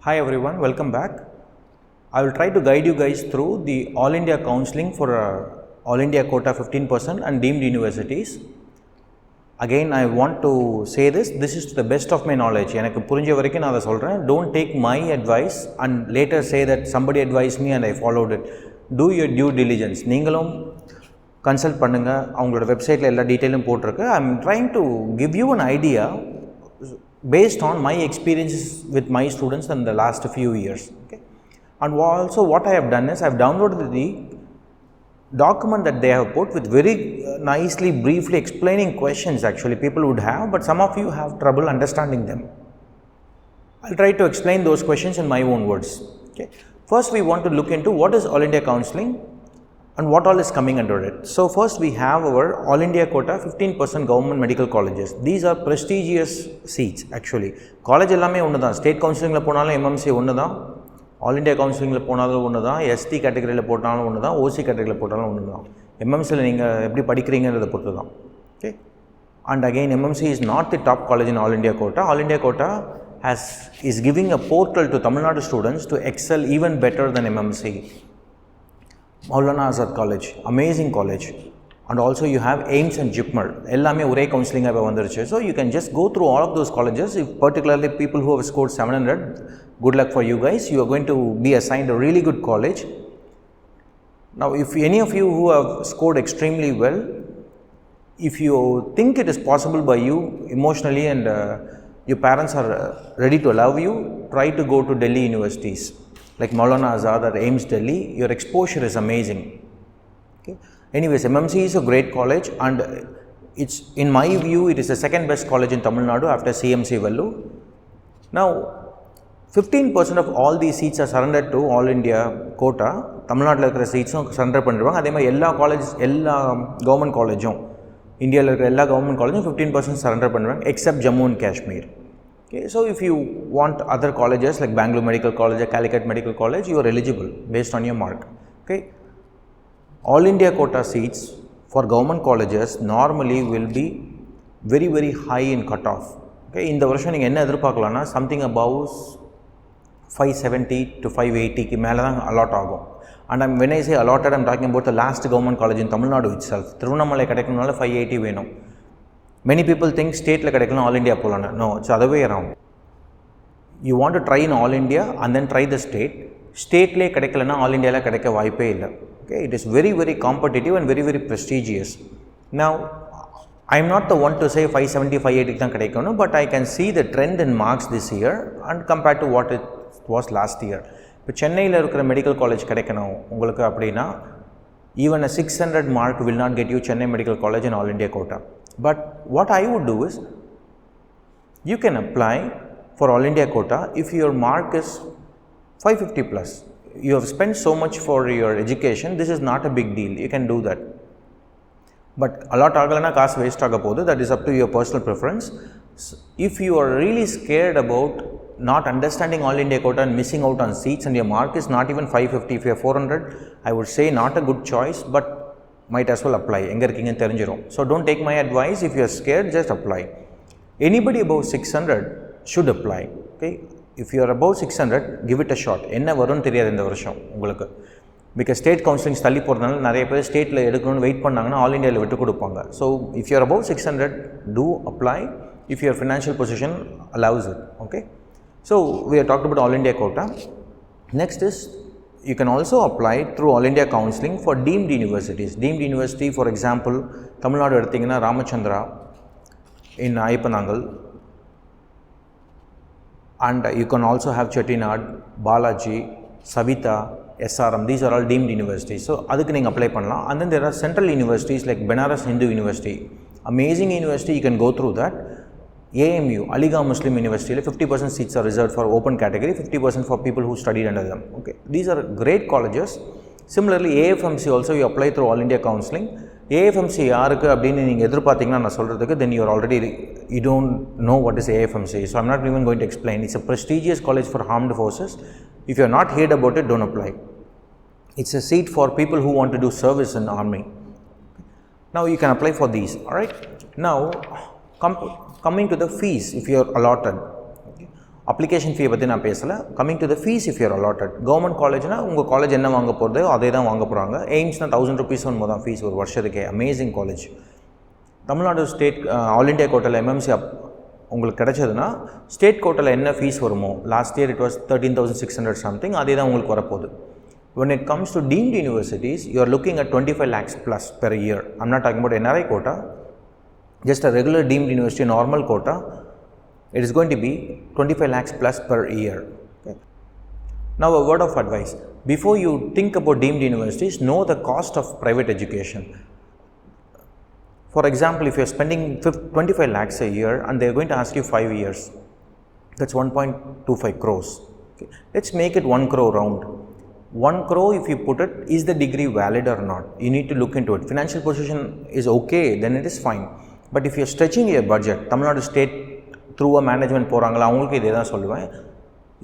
Hi everyone, welcome back. I will try to guide you guys through the All India counseling for All India quota 15% and deemed universities. Again, I want to say this is to the best of my knowledge. எனக்கு புரிஞ்ச வரைக்கும் நான் அதை சொல்கிறேன். Don't take my advice and later say that somebody advised me and I followed it. Do your due diligence. நீங்களும் consult பண்ணுங்கள். அவங்களோட வெப்சைட்டில் எல்லா டீட்டெயிலும் போட்டிருக்கு. I am trying to give you an idea based on my experiences with my students in the last few years. Okay? And also what I have done is I have downloaded the document that they have put with very nicely briefly explaining questions actually people would have, but some of you have trouble understanding them. I'll try to explain those questions in my own words. Okay? First we want to look into what is All India counseling and what all is coming under it. So first we have our All India quota 15% government medical colleges. These are prestigious seats actually. College ellame onnu dhaan, state counseling la ponalum MMC onnu dhaan, All India counseling la ponalum onnu dhaan, ST category la potanalum onnu dhaan, OC category la potanalum onnu dhaan. MMC la neenga eppadi padikringa பொறுத்து தான். Okay? And again MMC is not the top college in All India quota. All India quota is giving a portal to Tamil Nadu students to excel even better than MMC. Maulana Azad College, amazing college, and also you have AIMS and JIPMER. எல்லாமே ஒரே கவுன்சிலிங்காக வந்துருச்சு. So you can just go through all of those colleges. If particularly people who have scored 700, good luck for you guys. You are going to be assigned a really good college. Now if any of you who have scored extremely well, if you think it is possible by you emotionally and your parents are ready to allow you, try to go to Delhi universities like Maulana Azad or AIMS Delhi. Your exposure is amazing. Okay? Anyways, MMC is a great college and it's, in my view, it is the second best college in Tamil Nadu after CMC Vellore. Now 15% of all these seats are surrendered to All India quota. Tamil Nadu la irukra seats surrender பண்ணிடுவாங்க. அதே மாதிரி எல்லா college எல்லா government காலேஜும் இந்தியாவில் இருக்கிற எல்லா government காலேஜும் 15% சரண்டர் பண்ணுவாங்க accept Jammu and Kashmir. Okay, so if you want other colleges like Bangalore Medical College or Calicut Medical College, you are eligible based on your mark. Okay, All India quota seats for government colleges normally will be very high in cutoff. Okay, இந்த வருஷம் நீங்கள் என்ன எதிர்பார்க்கலாம்னா something above 570 to 580 க்கு மேலே தான் allot ஆகும். And when I say allotted, I am talking about the last government college in Tamil Nadu itself. Tiruvannamalai கிடைக்கணும்னால 580 வேணும். Many people think state la kedaikalam All India polana. No, it's the other way around. You want to try in All India and then try the state. State le kedaikalana All India la kedaikka vaaipe illa. Okay, it is very competitive and very prestigious. Now I am not the one to say 570 580 dhaan kedaikonu, but I can see the trend in marks this year and compared to what it was last year. இப்போ சென்னையில் இருக்கிற medical college கிடைக்கணும் உங்களுக்கு அப்படின்னா even a 600 mark will not get you Chennai Medical College in All India quota. But what I would do is, you can apply for All India quota if your mark is 550 plus. You have spent so much for your education, this is not a big deal, you can do that. But allot agalana kaas waste aga podu, that is up to your personal preference. If you are really scared about not understanding All India quota and missing out on seats and your mark is not even 550, if you have 400, I would say not a good choice, but might as well apply. எங்க இருக்கீங்கன்னு தெரிஞ்சிரும். So don't take my advice. If you are scared, just apply. Anybody above 600 should apply. Okay, if you are above 600, give it a shot. என்ன வரும்னு தெரியாது இந்த வருஷம் உங்களுக்கு. Because state counseling தள்ளி போறதுனால நிறைய பேர் ஸ்டேட்ல எடுக்கணும்னு வெயிட் பண்ணாங்கன்னா ஆல் இந்தியால விட்டு கொடுப்பாங்க. So if you are above 600, do apply if your financial position allows it. Okay, so we have talked about All India quota. Next is, you can also apply through All India counseling for deemed universities. Deemed university, for example, Tamil Nadu எடுத்தீங்கன்னா Ramachandra in Ayyappanangal, and you can also have Chettinad, Balaji, Savita, SRM. These are all deemed universities. So அதுக்கு நீங்கள் apply பண்ணலாம். And then there are central universities like Benares Hindu University, amazing university, you can go through that. AMU, Aligarh Muslim University, 50% seats are reserved for open category, 50% for people who studied under them. Okay, these are great colleges. Similarly, AFMC also you apply through All India counseling. AFMC யாருக்கு அப்படின்னு நீங்கள் எதிர்பார்த்தீங்கன்னா நான் சொல்கிறதுக்கு, then you are already, you don't know what is AFMC. So I'm not even going to explain. It's a prestigious college for armed forces. If you are not heard about it, don't apply. It's a seat for people who want to do service in army. Now you can apply for these. All right. Now coming to the fees, if you are allotted, application ஃபீயை பற்றி நான் பேசலை. Coming to the fees if you're allotted. Government காலேஜ்னால் உங்கள் college என்ன வாங்க போகிறதோ அதே தான் வாங்க போகிறாங்க. எய்ம்ஸ்னால் 1000 rupees ஒன்று தான் ஃபீஸ் ஒரு வருஷத்துக்கே. Amazing college. Tamil Nadu state all India கோட்டாவில் எம்எம்சி உங்களுக்கு கிடச்சதுன்னா ஸ்டேட் கோட்டாவில் என்ன ஃபீஸ் வருமோ, last year it was 13,600 something, அதே தான் உங்களுக்கு வரப்போகுது. When it comes to deemed universities, you are looking at 25 lakhs plus per year. I'm not talking about NRI quota, just a regular deemed university normal quota. It is going to be 25 lakhs plus per year. Okay. Now a word of advice. Before you think about deemed universities, know the cost of private education. For example, if you are spending 25 lakhs a year and they are going to ask you 5 years, that's 1.25 crores. Okay. Let's make it 1 crore round. 1 crore, if you put it, is the degree valid or not? You need to look into it. Financial position is okay, then it is fine. But if you are stretching your budget, Tamil Nadu state through a management போகிறாங்களா, அவங்களுக்கு இதே தான் சொல்லுவேன்.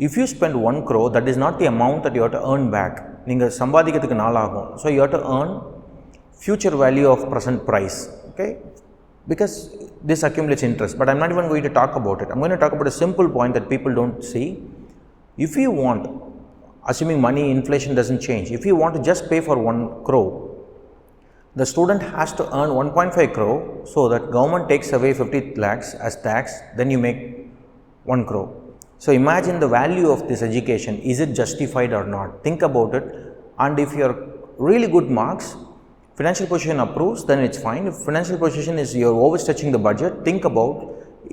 If you spend 1 crore, that is not the amount that you have to earn back. நீங்கள் சம்பாதிக்கிறதுக்கு நாளாகும். So you have to earn future value of present price. Okay? Because this accumulates interest. But I'm not even going to talk about it. I'm going to talk about a simple point that people don't see. If you want, assuming money inflation doesn't change, if you want to just pay for 1 crore, the student has to earn 1.5 crore so that government takes away 50 lakhs as tax, then you make 1 crore. So imagine the value of this education. Is it justified or not? Think about it. And if you are really good marks, financial position approves, then it's fine. If financial position is you're overstretching the budget, think about,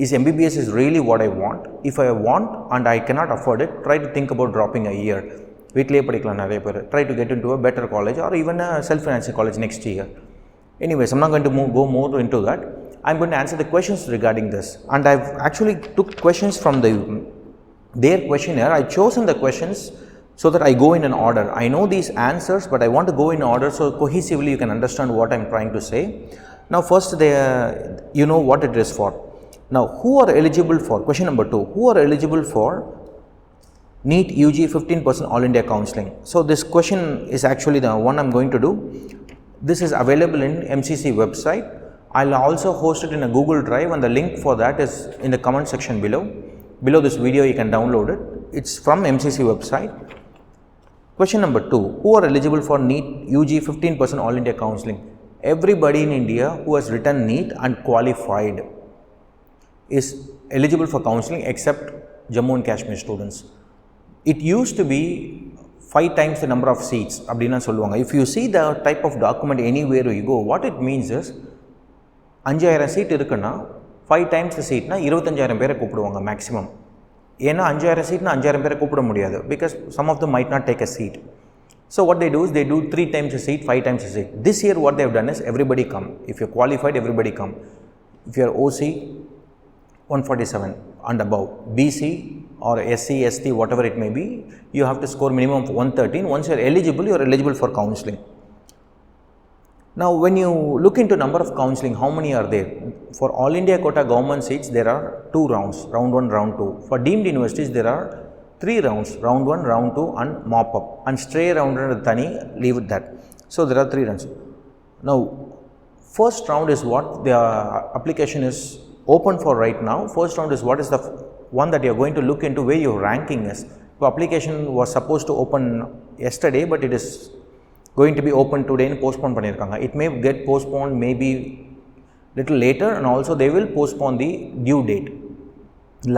is MBBS is really what I want? If I want and I cannot afford it, try to think about dropping a year. வீட்டிலே படிக்கலாம் நிறைய பேர். Try to get into a better college or even a self-financing college next year. Anyways, I'm not going to go more into that. I'm going to answer the questions regarding this. And I've actually took questions from their questionnaire. I've chosen the questions so that I go in an order. I know these answers, but I want to go in order so cohesively you can understand what I'm trying to say. Now first, you know what it is for. Now, who are eligible for, question number 2, who are eligible for NEET UG 15% All India Counselling? So this question is actually the one I'm going to do. This is available in MCC website. I'll also host it in a Google Drive, and the link for that is in the comment section below. Below this video you can download it. It's from MCC website. Question number 2, who are eligible for NEET UG 15% All India Counselling? Everybody in India who has written NEET and qualified is eligible for counselling except Jammu and Kashmir students. It used to be 5 times the number of seats. அப்படின்னா சொல்லுவாங்க. If you see the type of document anywhere you go, what it means is 5000 seat இருக்குன்னா 5 times the seatனா 25000 பேரை கூப்பிடுவாங்க maximum. ஏன்னா 5000 சீட்னா 5000 பேரை கூப்பிட முடியாது. Because some of them might not take a seat. So what they do is they do 3 times a seat, 5 times a seat. This year what they have done is everybody come. If you're qualified, everybody come. If you're OC, 147 and above. BC or SC, ST, whatever it may be, you have to score minimum of 113. Once you are eligible for counselling. Now, when you look into number of counselling, how many are there? For All India quota government seats, there are 2 rounds, round 1, round 2. For deemed universities, there are 3 rounds, round 1, round 2 and mop up. And stray round thani, leave it that. So, there are 3 rounds. Now, first round is what the application is open for right now. First round is what is the one that you are going to look into where your ranking is. The application was supposed to open yesterday, but it is going to be open today and postponed பண்ணிருக்காங்க. It may get postponed maybe little later, and also they will postpone the due date.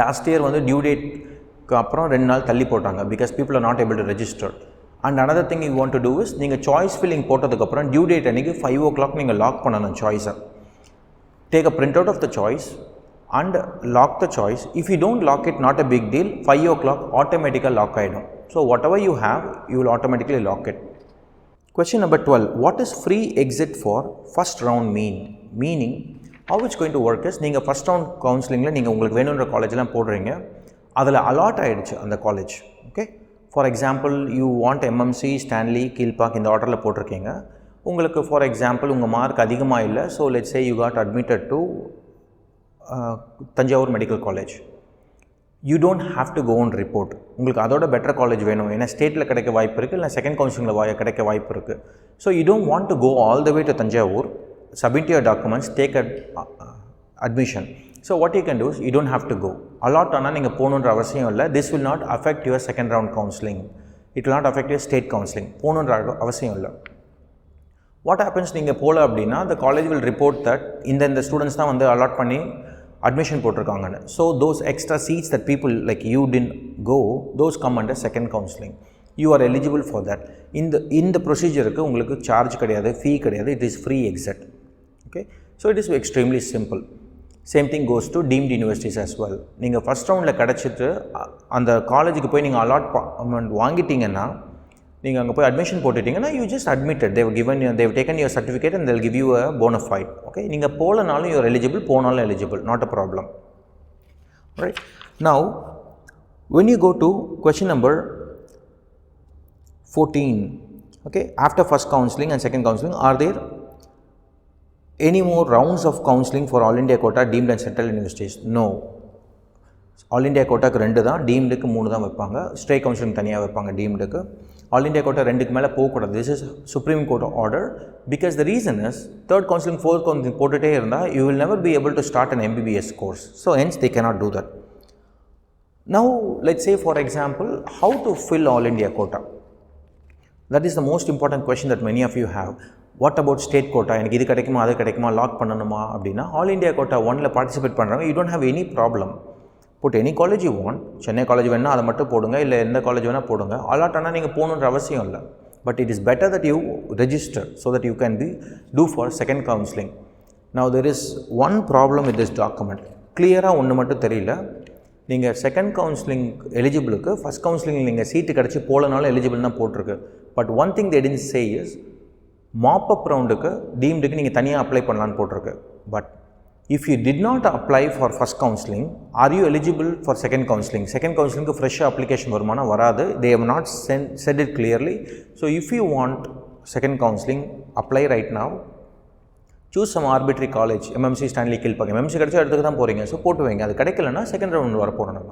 Last year வந்து due date க்கு அப்புறம் 2 நாள் தள்ளி போட்டாங்க because people are not able to register. And another thing you want to do is நீங்க choice filling போட்டதுக்கு அப்புறம் due date அன்னைக்கு 5 o'clock நீங்க lock பண்ணணும் choice. Take a printout of the choice and lock the choice. If you don't lock it, not a big deal. 5 o'clock automatically lock ஆயிடும். So whatever you have, you will automatically lock it. Question number 12, what is free exit for first round meaning? How it's going to work is, நீங்கள் first round counselingல நீங்கள் உங்களுக்கு வேணுன்ற காலேஜ்லாம் போடுறீங்க, அதில் allot ஆகிடுச்சு அந்த college. Okay, for example you want MMC, Stanley, Kilpauk இந்த ஆர்டரில் போட்டிருக்கீங்க. உங்களுக்கு ஃபார் எக்ஸாம்பிள் உங்கள் மார்க் அதிகமாக இல்லை, so let's say you got admitted to Thanjavur medical college. You don't have to go and report. உங்களுக்கு அதோட பெட்டர் காலேஜ் வேணும், ஏன்னா ஸ்டேட்டில் கிடைக்க வாய்ப்பு இருக்குது, இல்லை செகண்ட் கவுன்சிலிங்கில் கிடைக்க வாய்ப்பு இருக்குது. So you don't want to go all the way to Thanjavur, submit your documents, take admission. So what you can do is you don't have to go. Allot ஆனால் நீங்கள் போகணுன்ற அவசியம் இல்லை. This will not affect your second round counseling. It will not affect your state counseling. போகணுன்ற அவசியம் இல்லை. What happens நீங்கள் போகல அப்படின்னா the college will report that இந்த ஸ்டூடெண்ட்ஸ் தான் வந்து அலாட் பண்ணி admission போட்டிருக்காங்கன்னு. So those extra seats that people like you didn't go, those come under second counseling. You are eligible for that. இந்த ப்ரொசீஜருக்கு உங்களுக்கு சார்ஜ் கிடையாது, ஃபீ கிடையாது, it is free exit. Okay, so it is extremely simple. Same thing goes to deemed universities as well. நீங்கள் first ரவுண்டில் கிடச்சிட்டு அந்த காலேஜுக்கு போய் நீங்கள் அலாட்மெண்ட் வாங்கிட்டீங்கன்னா, நீங்கள் அங்கே போய் admission போட்டுட்டிங்கன்னா you just admitted, they've taken your certificate and they'll give you a bona fide. Okay, நீங்கள் போகலனாலும் you are eligible, போனாலும் eligible, not a problem. Right, now when you go to question number 14, okay, after first counseling and second counseling, are there any more rounds of counseling for all India quota deemed and central universities? No. All India quota க்கு 2 தான், deemedக்கு 3 தான் வைப்பாங்க. Straight counseling தனியாக வைப்பாங்க deemedக்கு. All India quota 2க்கு மேலே போகக்கூடாது. This is Supreme Court order, because the reason is third counseling, fourth counseling போட்டுட்டே இருந்தால் you will never be able to start an MBBS course. So hence they cannot do that. Now let's say for example, how to fill all India quota? That is the most important question that many of you have. What about state quota? எனக்கு இது கிடைக்குமா, அது கிடைக்குமா, lock பண்ணணுமா அப்படின்னா, all India quota 1ல participate பண்ணுறாங்க. You don't have any problem. Put any college you want. Chennai college வேணால் அதை மட்டும் போடுங்க, இல்லை எந்த காலேஜ் வேணால் போடுங்க. அலாட் ஆனால் நீங்கள் போகணுன்ற அவசியம் இல்லை. But it is better that you register so that you can do for second counselling. Now there is one problem with this document. கிளியராக ஒன்று மட்டும் தெரியல. நீங்கள் செகண்ட் கவுன்சிலிங் எலிஜிபிளுக்கு ஃபஸ்ட் கவுன்சிலிங் நீங்கள் சீட்டு கிடச்சி போகலனாலும் எலிஜிபிள் தான் போட்டிருக்கு. But one thing they didn't say is mop up ரவுண்டுக்கு டீம்டுக்கு நீங்கள் தனியாக அப்ளை பண்ணலான்னு போட்டிருக்கு. But if you did not apply for first counselling, or you eligible for second counselling? செகண்ட் கவுன்சிலிங்க்கு ஃப்ரெஷ்ஷாக அப்ளிகேஷன் வருமானம் வராது. They have not said it clearly. So if you want second counselling, apply right now. Choose some arbitrary college. MMC Stanley Kilpauk. MMC கிடைச்சா இடத்துக்கு தான் போகிறீங்க. So போட்டு வைங்க. அது கிடைக்கலன்னா செகண்ட் ரவுண்ட் வர போகிறோம் நம்ம.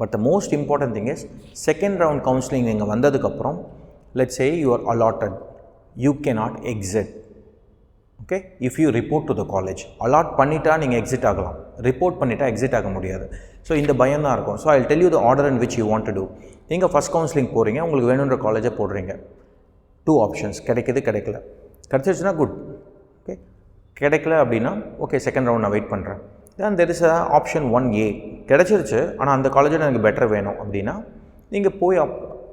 But the most important thing is second round counselling நீங்கள் வந்ததுக்கப்புறம், let's say you are allotted, you cannot exit. Okay, if you report to the college, allot பண்ணிட்டா நீங்கள் எக்ஸிட் ஆகலாம், ரிப்போர்ட் பண்ணிட்டா எக்ஸிட் ஆக முடியாது. ஸோ இந்த பயம் தான் இருக்கும். So I tell you the order in which you want to do. நீங்கள் ஃபஸ்ட் கவுன்சிலிங் போகிறீங்க, உங்களுக்கு வேணுன்ற காலேஜை போடுறீங்க. 2 ஆப்ஷன்ஸ், கிடைக்கிது கிடைக்கல. கிடச்சிருச்சுன்னா குட். ஓகே, கிடைக்கல அப்படின்னா ஓகே செகண்ட் ரவுண்ட் நான் வெயிட் பண்ணுறேன். Then there is option 1A. கிடச்சிருச்சு ஆனால் அந்த காலேஜில் எனக்கு பெட்டர் வேணும் அப்படின்னா நீங்கள் போய்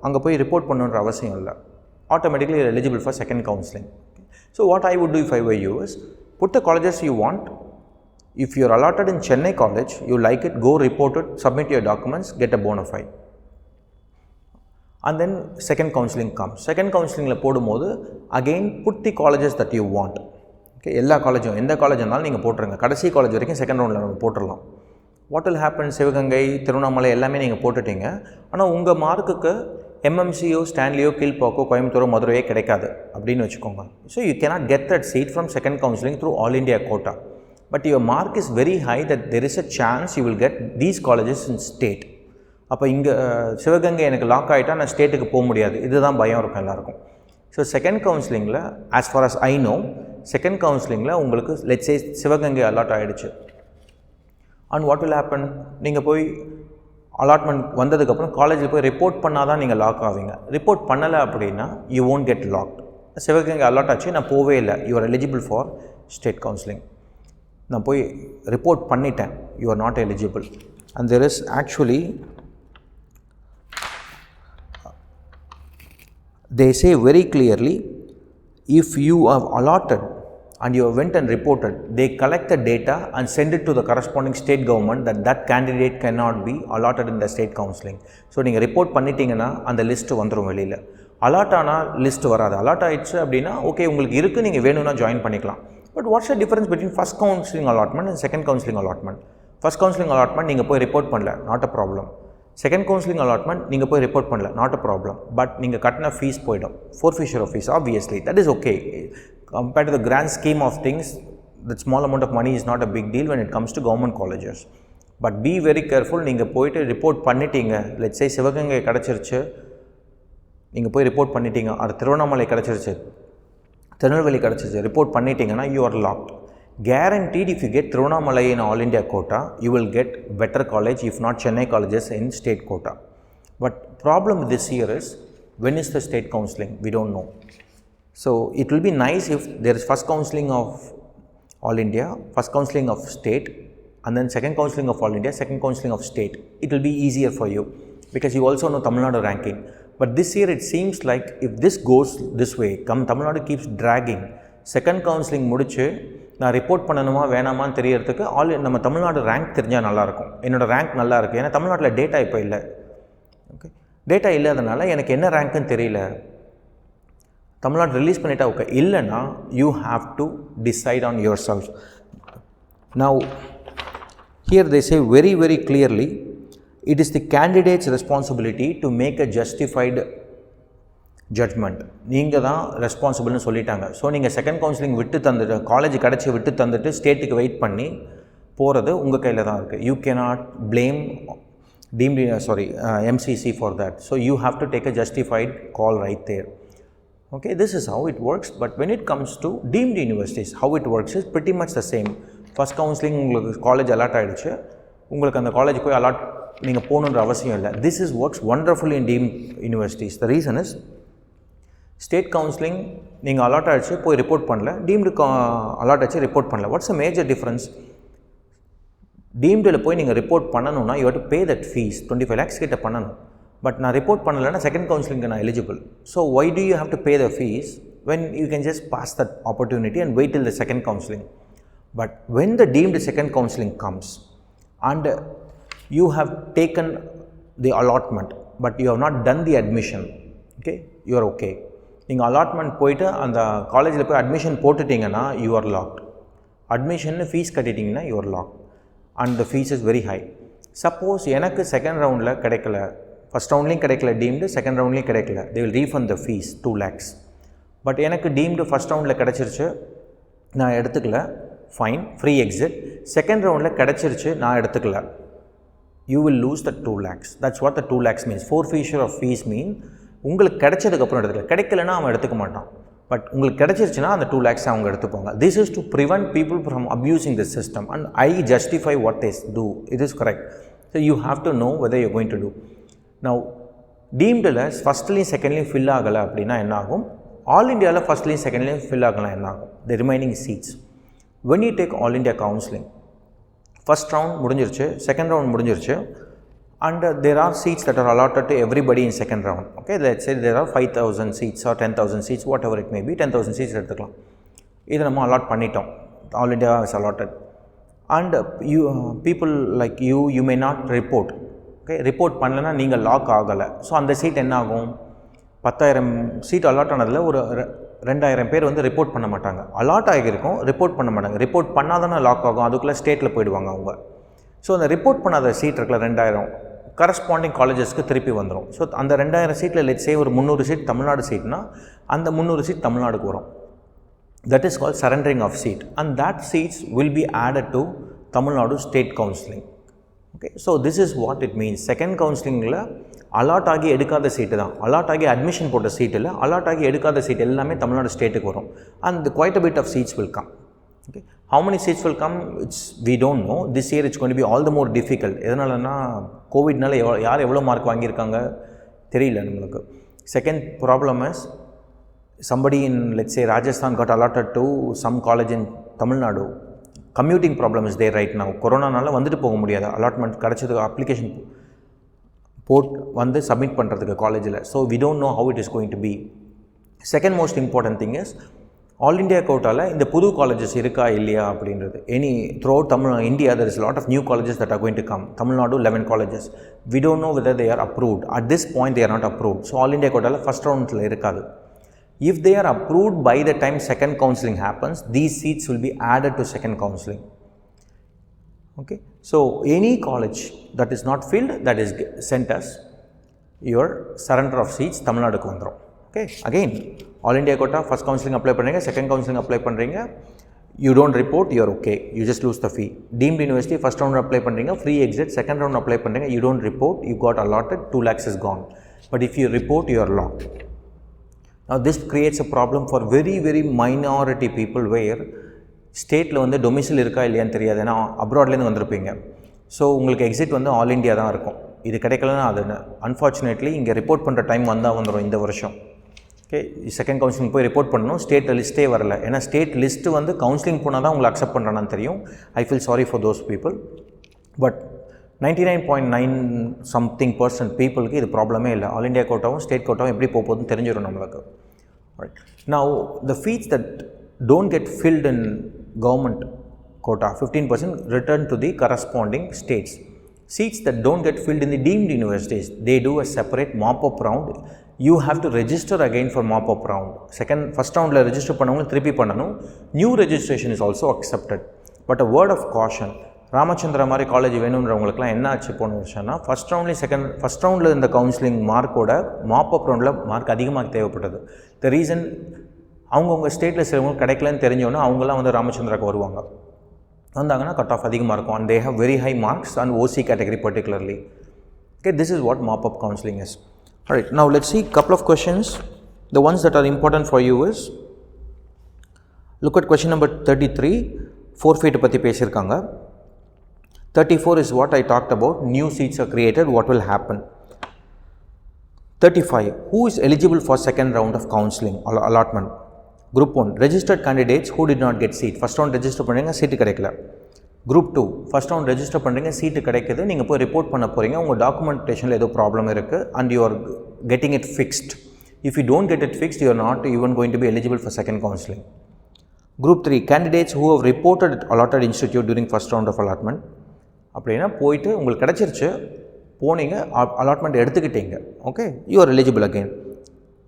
அங்கே போய் ரிப்போர்ட் பண்ணுன்ற அவசியம் இல்லை. Automatically you're eligible for second counseling. So what I would do if I were you is put the colleges you want. If you're allotted in Chennai college, you like it, go report it, submit your documents, get a bona fide. And then second counseling comes. Second counselingல போடும்போது again put the colleges that you want. Okay, எல்லா காலேஜும் எந்த college இருந்தாலும் நீங்கள் போட்டுருங்க. கடைசி college வரைக்கும் second ரவுண்டில் நம்ம போட்டுடலாம். What will happen? Sivaganga, Tiruvannamalai எல்லாமே நீங்கள் போட்டுட்டீங்க. ஆனால் உங்கள் மார்க்குக்கு எம்எம்சியோ, ஸ்டான்லியோ, கீழ்பாக்கோ, கோயம்புத்தூரோ, மதுரையோ கிடைக்காது அப்படின்னு வச்சுக்கோங்க. So you cannot get that seat from second counselling through all India quota. But your mark is very high that there is a chance you will get these colleges in state. அப்போ இங்கே சிவகங்கை எனக்கு lock ஆகிட்டா நான் ஸ்டேட்டுக்கு போக முடியாது. இதுதான் பயம் இருக்கும் எல்லாருக்கும். ஸோ செகண்ட் கவுன்சிலிங்கில் as for us I know, second கவுன்சிலிங்கில் உங்களுக்கு லெட்ஸ் சே சிவகங்கை அலாட் ஆகிடுச்சு. And what will happen? நீங்கள் போய் அலாட்மெண்ட் வந்ததுக்கப்புறம் காலேஜில் போய் ரிப்போர்ட் பண்ணால் தான் நீங்கள் லாக் ஆவீங்க. ரிப்போர்ட் பண்ணலை அப்படின்னா you won't get locked. Sivaganga allot ஆச்சு, நான் போவே இல்லை, you are eligible for state counselling. நான் போய் ரிப்போர்ட் பண்ணிட்டேன், you are not eligible. And there is actually they say very clearly, if you have allotted and you went and reported, they collect the data and send it to the corresponding state government that candidate cannot be allotted in the state counseling. So நீங்கள் report பண்ணிட்டீங்கன்னா அந்த list வந்துடும் வெளியில். Allot ஆனால் list வராது. Allot ஆகிடுச்சு அப்படின்னா okay உங்களுக்கு இருக்குது, நீங்கள் வேணும்னா ஜாயின் பண்ணிக்கலாம். But what's the difference between first counselling allotment and second counselling allotment? First counselling allotment நீங்கள் போய் ரிப்போர்ட் பண்ணல, not a problem. Second counselling allotment நீங்கள் போய் ரிப்போர்ட் பண்ணல, நாட் அ ப்ராப்ளம். பட் நீங்கள் கட்டின ஃபீஸ் போய்டும், forfeiture of fees. Obviously that is okay. Compared to the grand scheme of things, that small amount of money is not a big deal when it comes to government colleges. But be very careful. நீங்கள் போய்ட்டு report பண்ணிட்டீங்க, let's say Sivaganga கிடச்சிருச்சு, நீங்கள் போய் report பண்ணிட்டீங்க, அது திருவண்ணாமலை கிடச்சிருச்சு, திருநெல்வேலி கிடச்சிருச்சு, ரிப்போர்ட் பண்ணிட்டீங்கன்னா you are locked. Guaranteed, if you get Tiruvannamalai in All India quota, you will get better college, if not Chennai colleges in state quota. But problem this year is, when is the state counselling? We don't know. So it will be nice if there is first counselling of All India, first counselling of state, and then second counselling of All India, second counselling of state. It will be easier for you because you also know Tamil Nadu ranking. But this year it seems like if this goes this way, Tamil Nadu keeps dragging, second counselling முடிச்சு நான் report பண்ணணுமா வேணாமான்னு தெரியறதுக்கு நம்ம Tamil Nadu rank தெரிஞ்சால் நல்லாயிருக்கும். என்னோடய rank நல்லா இருக்குது, ஏன்னா தமிழ்நாட்டில் டேட்டா இப்போ இல்லை. ஓகே, டேட்டா இல்லாதனால எனக்கு என்ன ரேங்க்குன்னு தெரியல. தமிழ்நாடு ரிலீஸ் பண்ணிட்டா ஓகே, இல்லைன்னா you have to decide on your self. Now here they say very very clearly, it is the candidate's responsibility to make a justified judgment. நீங்கள் தான் ரெஸ்பான்சிபிள்னு சொல்லிட்டாங்க. ஸோ நீங்கள் செகண்ட் கவுன்சிலிங் விட்டு தந்துட்டு, காலேஜ் கிடச்சி விட்டு தந்துட்டு ஸ்டேட்டுக்கு வெயிட் பண்ணி போகிறது உங்கள் கையில் தான் இருக்குது. You cannot blame deemed MCC for that. So you have to take a justified call right there. Okay, this is how it works. But when it comes to deemed universities, how it works is pretty much the same. First counselling உங்களுக்கு college allot ஆகிடுச்சு, உங்களுக்கு அந்த college போய் allot நீங்கள் போகணுன்ற அவசியம் இல்லை. This is works wonderfully in deemed universities. The reason is, state counselling நீங்கள் அலாட் ஆகிடுச்சு போய் ரிப்போர்ட் பண்ணல, டீம்டு அலாட் ஆகிடுச்சு ரிப்போர்ட் பண்ணல. What's a major difference? டீம்டில் போய் நீங்கள் ரிப்போர்ட் பண்ணணும்னா you have to pay that fees, 25 lakhs கிட்ட பண்ணணும். பட் நான் ரிப்போர்ட் பண்ணலைன்னா செகண்ட் கவுன்சிலிங்க்கு நான் eligible. So why do you have to pay the fees when you can just pass that opportunity and wait till the second counseling? But when the deemed second counseling comes and you have taken the allotment but you have not done the admission, okay, you are okay. நீங்கள் allotment போயிட்டு அந்த காலேஜில் போய் admission போட்டுட்டிங்கன்னா you are locked. அட்மிஷன்னு fees கட்டிட்டிங்கன்னா you are locked and the fees is very high. Suppose எனக்கு second ரவுண்டில் கிடைக்கல, ஃபஸ்ட் ரவுண்ட்லேயும் கிடைக்கல டீம்டு, செகண்ட் ரவுண்ட்லேயும் கிடைக்கல, they will refund the fees 2 lakhs. But எனக்கு டீம்டு ஃபஸ்ட் ரவுண்டில் கிடச்சிருச்சு, நான் எடுத்துக்கல, ஃபைன், ஃப்ரீ எக்ஸிட். செகண்ட் ரவுண்டில் கிடச்சிருச்சு, நான் எடுத்துக்கல, you will lose the 2 lakhs. That's what the 2 lakhs means. Forfeiture of fees mean உங்களுக்கு கிடைச்சதுக்கப்புறம் எடுத்துக்கல, கிடைக்கலன்னா அவன் எடுத்துக்க மாட்டான். பட் உங்களுக்கு கிடைச்சிருச்சுன்னா அந்த 2 lakhs அவங்க எடுத்துப்பாங்க. This is to prevent people from abusing the system and I justify what they do. It is correct. So you have to know whether you're going to do. Now டீம்டில் ஃபஸ்ட்லேயும் செகண்ட்லேயும் fill ஆகலை அப்படின்னா என்ன ஆகும்? All இண்டியாவில் ஃபஸ்ட்லேயும் செகண்ட்லேயும் fill ஆகலாம், என்ன ஆகும்? The remaining seats. When you take All India counseling, first round முடிஞ்சிருச்சு, second round முடிஞ்சிருச்சு, and there are seats that are allotted to everybody in second round. Okay, let's say there are 5,000 seats or 10,000 seats, whatever it may be, 10,000 seats எடுத்துக்கலாம். இது நம்ம allot பண்ணிட்டோம், All India is allotted, and you people like you may not report. Okay, report பண்ணலன்னா நீங்கள் lock ஆகலை. So அந்த seat என்ன ஆகும்? 10,000 சீட் அலாட் ஆனதில் ஒரு 2,000 பேர் வந்து ரிப்போர்ட் பண்ண மாட்டாங்க. அலாட் ஆகியிருக்கும், ரிப்போர்ட் பண்ண மாட்டாங்க. ரிப்போர்ட் பண்ணாதானே லாக் ஆகும், அதுக்குள்ளே ஸ்டேட்டில் போயிடுவாங்க அவங்க. ஸோ அந்த ரிப்போர்ட் பண்ணாத சீட் இருக்கல 2,000 கரஸ்பாண்டிங் காலேஜஸ்க்கு திருப்பி வந்துடும். ஸோ அந்த 2,000 சீட்டில் லெட்ஸ் சே ஒரு 300 சீட் தமிழ்நாடு சீட்னா அந்த 300 சீட் தமிழ்நாடுக்கு வரும். That is called surrendering of seat and that seats will be added to Tamil Nadu state counselling. Okay, so this is what it means. Second கவுன்சிலிங்கில் அலாட் ஆகி எடுக்காத சீட்டு தான், அலாட் ஆகி அட்மிஷன் போட்ட சீட்டில் அலாட் ஆகி எடுக்காத சீட் எல்லாமே தமிழ்நாடு ஸ்டேட்டுக்கு வரும். And quite a bit of seats will come. Okay, how many seats will come, we don't know. This year it's going to be all the more difficult. எதனாலன்னா கோவிட்னால யார் எவ்வளோ மார்க் வாங்கியிருக்காங்க தெரியல நம்மளுக்கு. Second problem is somebody in let's say Rajasthan got allotted to some college in Tamil Nadu. Commuting problem is there right now. கொரோனானால வந்துட்டு போக முடியாது, allotment கிடச்சதுக்கு application boat வந்து சப்மிட் பண்ணுறதுக்கு காலேஜில். So we don't know how it is going to be. Second most important thing is all India கோட்டாவில் இந்த புது colleges இருக்கா இல்லையா அப்படின்றது. Through out India there is a lot of new colleges that are going to come. Tamil Nadu 11 colleges. We don't know whether they are approved. At this point they are not approved. So all India கோட்டாவில் first ரவுண்டில் இருக்காது. If they are approved by the time second counseling happens, these seats will be added to second counseling. Okay, so any college that is not filled, that is sent as your surrender of seats தமிழ்நாடுக்கு வந்துடும். Okay, again All India quota, first counseling apply பண்ணுறீங்க, second counseling apply பண்ணுறீங்க, you don't report, you are okay, you just lose the fee. Deemed university, first round apply பண்ணுறீங்க, free exit, second round apply பண்ணுறீங்க, you don't report, you got allotted, 2 lakhs is gone. But if you report, you are locked. Now this creates a problem for very, very minority people where ஸ்டேட்டில் வந்து domicile இருக்கா இல்லையான்னு தெரியாது, ஏன்னா அப்ராட்லேருந்து வந்திருப்பீங்க. So உங்களுக்கு exit வந்து ஆல் இண்டியா தான் இருக்கும். இது கிடைக்கலன்னா அது அன்ஃபார்ச்சுனேட்லி இங்கே ரிப்போர்ட் பண்ணுற டைம் வந்தால் வந்துடும் இந்த வருஷம். ஓகே, செகண்ட் கவுன்சிலிங் போய் ரிப்போர்ட் பண்ணணும். ஸ்டேட் லிஸ்ட்டே வரல, ஏன்னா ஸ்டேட் லிஸ்ட்டு வந்து கவுன்சிலிங் போனால் தான் உங்களை அக்செப்ட் பண்ணுறான்னு தெரியும். I feel sorry for those people. But 99.9% பீப்புளுக்கு இது ப்ராப்ளமே இல்லை. ஆல் இண்டியா கோட்டாவும் ஸ்டேட் கோட்டாவும் எப்படி போகுதுன்னு தெரிஞ்சிடும் நம்மளுக்கு. Right, now the fees that don't get filled in government quota 15% return to the corresponding states. Seats that don't get filled in the deemed universities, they do a separate mop-up round. You have to register again for mop-up round. First round la register பண்ணவங்க திருப்பி பண்ணணும். New registration is also accepted. But a word of caution, Ramachandra மாதிரி college வேணுன்றவங்களுக்குலாம் என்ன ஆச்சு போன வருஷம்னா, first ரவுண்டில் இந்த counselling மார்க்கோட mop up ரவுண்டில் மார்க் அதிகமாக தேவைப்பட்டது. த ரீசன், அவங்கவுங்க ஸ்டேட்டில் சிலவங்க கிடைக்கலன்னு தெரிஞ்சோன்னா அவங்களாம் வந்து ராமச்சந்திராவுக்கு வருவாங்க. வந்தாங்கன்னா கட் ஆஃப் அதிகமாக இருக்கும். And they have very high marks and OC category particularly. Okay, this is what mop up counselling is. Alright, now let's see couple of questions. The ones that are important for you is, look at question number 33, forfeit பற்றி பேசியிருக்காங்க. 34 is what I talked about, new seats are created, what will happen. 35, who is eligible for second round of counseling or allotment? Group 1, registered candidates who did not get seat. First round register பண்ணுறீங்க, சீட்டு கிடைக்கல. Group 2, first round register பண்ணுறீங்க, சீட்டு கிடைக்குது, நீங்கள் போய் report பண்ண போகிறீங்க, உங்கள் டாக்குமெண்டேஷனில் ஏதோ ப்ராப்ளம் இருக்குது and you are getting it fixed. If you don't get it fixed, you are not even going to be eligible for second counselling. Group 3, candidates who have reported at allotted institute during first round of allotment. அப்படின்னா போயிட்டு உங்களுக்கு கிடச்சிருச்சு, போனீங்க, allotment எடுத்துக்கிட்டீங்க, okay, you are eligible again.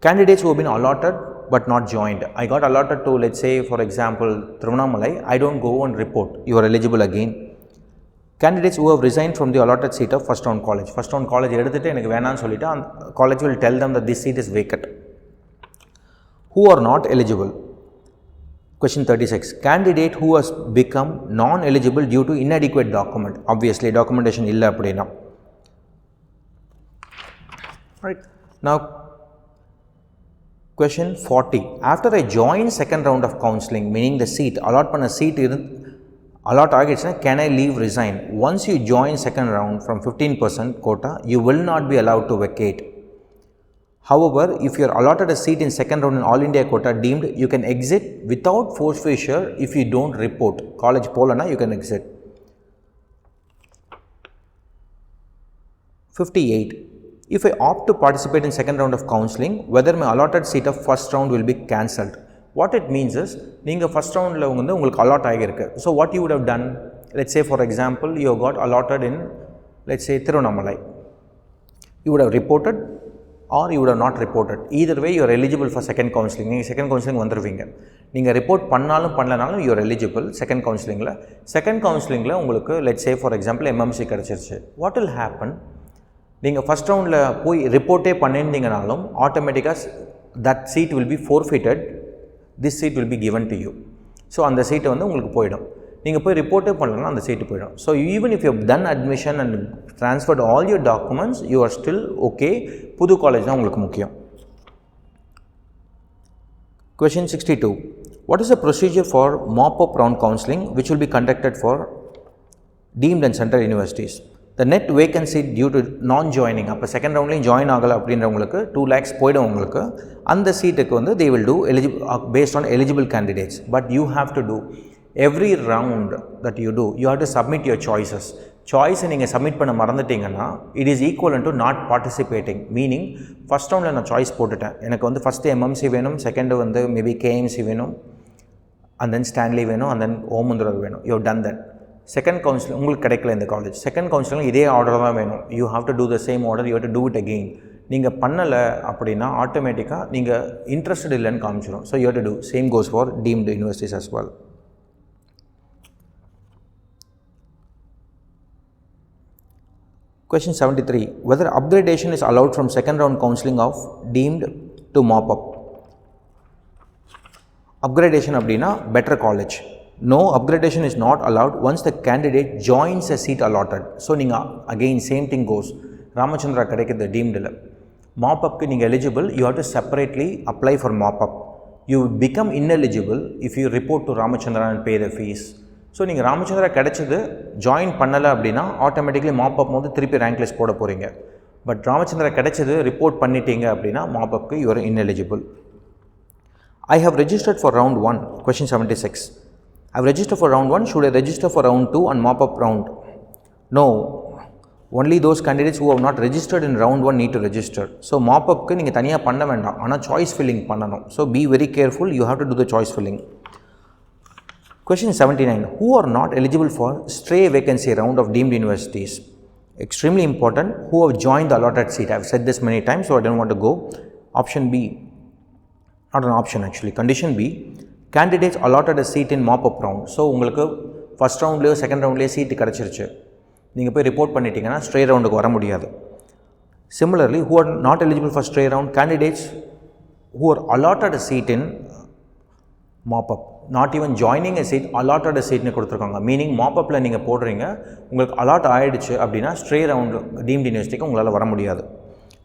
Candidates who have been allotted but not joined. I got allotted to, let's say for example, Tiruvannamalai, I don't go and report, you are eligible again. Candidates who have resigned from the allotted seat of first round college. First round college எடுத்துட்டு எனக்கு வேணான்னு சொல்லிட்டு அந்த college will tell them that this seat is vacant. Who are not eligible? Question 36, candidate who has become non-eligible due to inadequate document. Obviously documentation illa appadina. Right, now question 40, after I join second round of counseling, meaning the seat allot panna seat allot agichna, can I leave, resign? Once you join second round from 15% quota, you will not be allowed to vacate. However, if you are allotted a seat in second round in all India quota deemed, you can exit without forfeiture if you don't report. College polana you can exit. 58, if I opt to participate in second round of counseling, whether my allotted seat of first round will be cancelled. What it means is, நீங்கள் first roundல வந்து உங்களுக்கு allot ஆகியிருக்கு. So what you would have done, let's say for example, you got allotted in, let's say Tiruvannamalai. You would have reported or you would have not reported. Either way you are eligible for second counseling. நீங்கள் second counseling வந்துருவீங்க. நீங்கள் report பண்ணாலும் பண்ணலனாலும் you are eligible second counselingல. Second counselingல உங்களுக்கு let's say for example MMC கிடச்சிருச்சு. What will happen? நீங்கள் first ரவுண்டில் போய் ரிப்போர்ட்டே பண்ணியிருந்தீங்கனாலும் ஆட்டோமேட்டிக்காக that seat will be forfeited, this seat will be given to you. So அந்த சீட்டை வந்து உங்களுக்கு போயிடும். நீங்கள் போய் ரிப்போர்ட்டே பண்ணலன்னா அந்த சீட்டு போயிடும். So even if you have done admission and transferred all your documents, you are still okay. புது காலேஜ் தான் உங்களுக்கு முக்கியம். Question 62, what is the procedure for mop-up round counselling which will be conducted for deemed and central universities? The net vacancy due to non-joining, அப்போ second ரவுண்ட்லேயும் join ஆகலை அப்படின்றவங்களுக்கு 2 lakhs போய்டும் உங்களுக்கு. அந்த சீட்டுக்கு வந்து they will do based on eligible candidates. But you have to do every round that you do, you have to submit your choices. சாய்ஸை நீங்கள் submit பண்ண மறந்துட்டிங்கன்னா it is equal to not participating. Meaning first ரவுண்டில் நான் choice போட்டுட்டேன், எனக்கு வந்து first MMC வேணும், second வந்து மேபி KMC வேணும், அண்ட் தென் ஸ்டான்லி வேணும், அண்ட் தென் ஓமுந்திரர் வேணும். You have done that. Second counselling உங்களுக்கு கிடைக்கல இந்த காலேஜ், செகண்ட் கவுன்சிலிங் இதே ஆர்டர் தான் வேணும். You have to do the same order, you have to do it again. நீங்கள் பண்ணலை அப்படின்னா ஆட்டோமேட்டிக்காக நீங்கள் இன்ட்ரெஸ்டட் இல்லைன்னு காமிச்சிடும். So you have to do same goes for deemed universities as well. Question 73, whether upgradation is allowed from second round counseling of deemed to mop-up. Upgradation அப்படின்னா better college. No, upgradation is not allowed once the candidate joins a seat allotted. So நீங்கள் again same thing goes. Ramachandra கிடைக்குது deemedல. Mop-upக்கு நீங்கள் eligible, you have to separately apply for mop-up. you become ineligible if you report to Ramachandra and pay the fees. So நீங்கள் ராமச்சந்திரா கிடைச்சது join பண்ணலை அப்படின்னா automatically mop-up வந்து திருப்பி rank list போட போகிறீங்க. பட் ராமச்சந்திரா கிடைச்சது ரிப்போர்ட் பண்ணிட்டீங்க அப்படின்னா மாப்பப்க்கு you are ineligible. I have registered for round 1, question 76. I have registered for round 1, should I register for round 2 and mop up round? No, only those candidates who have not registered in round 1 need to register. So mop upக்கு நீங்கள் தனியாக பண்ண வேண்டாம், ஆனால் choice filling பண்ணணும். So be very careful, you have to do the choice filling. Question 79, who are not eligible for stray vacancy round of deemed universities? Extremely important, who have joined the allotted seat. I have said this many times, so I don't want to go. Option B, not an option actually, condition B, candidates allotted a seat in mop up round. So உங்களுக்கு first ரவுண்ட்லேயோ second ரவுண்ட்லேயோ சீட்டு கிடச்சிருச்சு, நீங்கள் போய் report பண்ணிட்டீங்கன்னா stray ரவுண்டுக்கு வர முடியாது. Similarly, who are not eligible for stray round, candidates who are allotted a seat in mop up, not even joining a seat, allotted a seatனு கொடுத்துருக்காங்க. Meaning மாப்பப்பில் நீங்கள் போடுறீங்க, உங்களுக்கு அலாட் ஆகிடுச்சு அப்படின்னா ஸ்ட்ரே ரவுண்டு டீம்டு யூனிவர்சிட்டிக்கு உங்களால் வர முடியாது.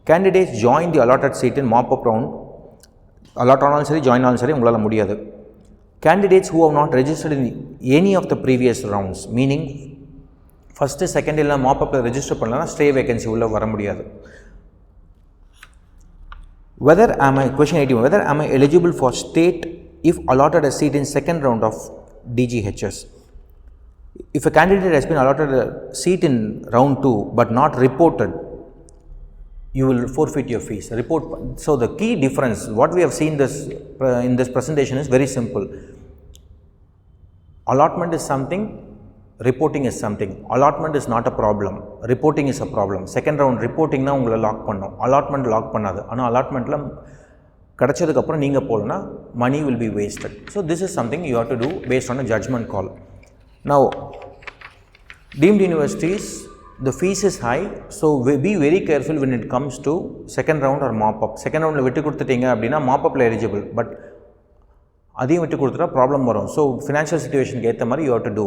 Candidates join the allotted seat in mop up round, allot ஆனாலும் சரி ஜாயின் ஆனாலும் சரி உங்களால் முடியாது. Candidates who have not registered in any of the previous rounds, meaning first second இல்லை மாப்பப்பில் ரெஜிஸ்டர் பண்ணலன்னா ஸ்ட்ரே வேகன்சி உள்ளே வர முடியாது. Question 81, whether am I eligible for state if allotted a seat in second round of DGHS? If a candidate has been allotted a seat in round 2 but not reported, you will forfeit your fees. Report. So the key difference, what we have seen this in this presentation is very simple. Allotment is something, reporting is something. Allotment is not a problem, reporting is a problem. Second round reporting தான் உங்களை lock பண்ணும், allotment lock பண்ணாது. ஆனால் allotmentல கிடச்சதுக்கப்புறம் நீங்கள் போகலன்னா money will be wasted. So this is something you have to do based on a judgment call. Now deemed universities, the fees is high, so be very careful when it comes to second round or mop up. Second roundல விட்டு கொடுத்துட்டீங்க அப்படின்னா mop upல eligible, but அதையும் விட்டு கொடுத்துட்டா problem வரும். So financial சிச்சுவேஷனுக்கு ஏற்ற மாதிரி you have to do.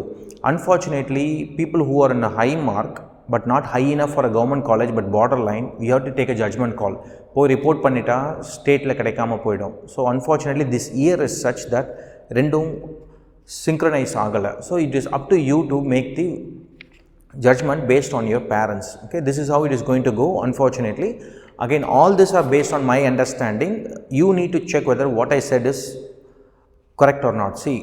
Unfortunately people who are in a high mark but not high enough for a government college but border line, you have to take a judgment call. போய் report பண்ணிட்டா ஸ்டேட்டில் கிடைக்காம போயிடும். So unfortunately this year is such that ரெண்டும் synchronise ஆகலை. So it is up to you to make the judgment based on your parents. Okay, this is how it is going to go. Unfortunately, again, all this are based on my understanding. You need to check whether what I said is correct or not. See,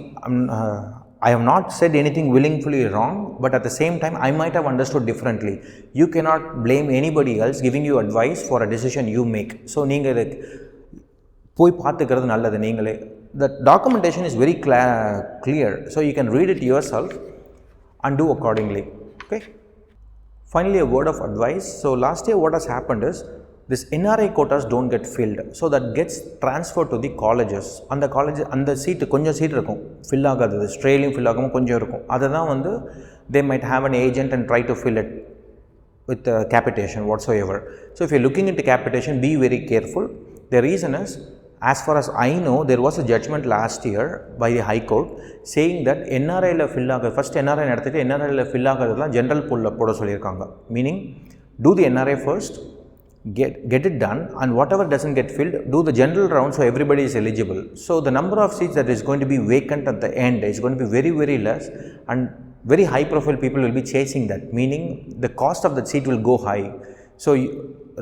I have not said anything willingly wrong, but at the same time I might have understood differently. You cannot blame anybody else giving you advice for a decision you make. So நீங்கள் இதை போய் பார்த்துக்கிறது நல்லது. நீங்களே the documentation is very clear, so you can read it yourself and do accordingly. Okay, finally a word of advice. So last year what has happened is this NRI quotas don't get filled, so that gets transferred to the colleges. அந்த college அந்த சீட்டு கொஞ்சம் seat இருக்கும், fill ஆகாது, ஸ்ட்ரேலையும் fill ஆகாமல் கொஞ்சம் இருக்கும். அதை தான் வந்து they might have an agent and try to fill it with capitation whatsoever. So if you're looking into capitation, be very careful. The reason is, as far as I know, there was a judgment last year by the High Court saying that NRIல fill ஆகாது, first NRI நடத்திட்டு NRIல fill ஆகாதெல்லாம் general பூலில் போட சொல்லியிருக்காங்க. Meaning do the NRI first, get it done, and whatever doesn't get filled, do the general round so everybody is eligible. So the number of seats that is going to be vacant at the end is going to be very, very less, and very high profile people will be chasing that, meaning the cost of that seat will go high. So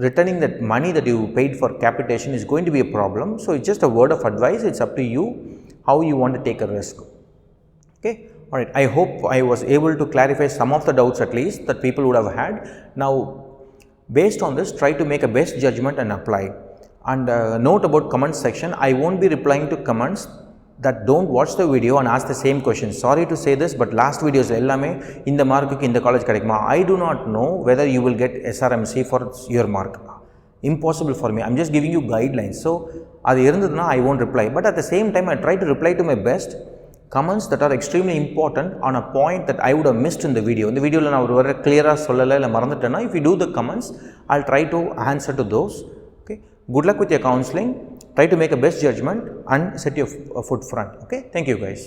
returning that money that you paid for capitation is going to be a problem. So it's just a word of advice. It's up to you how you want to take a risk. Okay, all right, I hope I was able to clarify some of the doubts at least that people would have had. Now based on this, try to make a best judgment and apply. And note about comment section, I won't be replying to comments that don't watch the video and ask the same question. Sorry to say this, but last videos ellame இந்த மார்க்குக்கு இந்த college கிடைக்குமா, I do not know whether you will get SRMC for your mark. Impossible for me. I'm just giving you guidelines. So அது இருந்ததுன்னா I won't reply, but at the same time I try to reply to my best comments that are extremely important on a point that I would have missed in the video. இந்த வீடியோவில் நான் ஒரு வர கிளியராக சொல்லலை இல்லை மறந்துட்டேன்னா, if you do the comments, I'll try to answer to those. Okay, good luck with your counseling. Try to make a best judgment and set your foot front. Okay, thank you guys.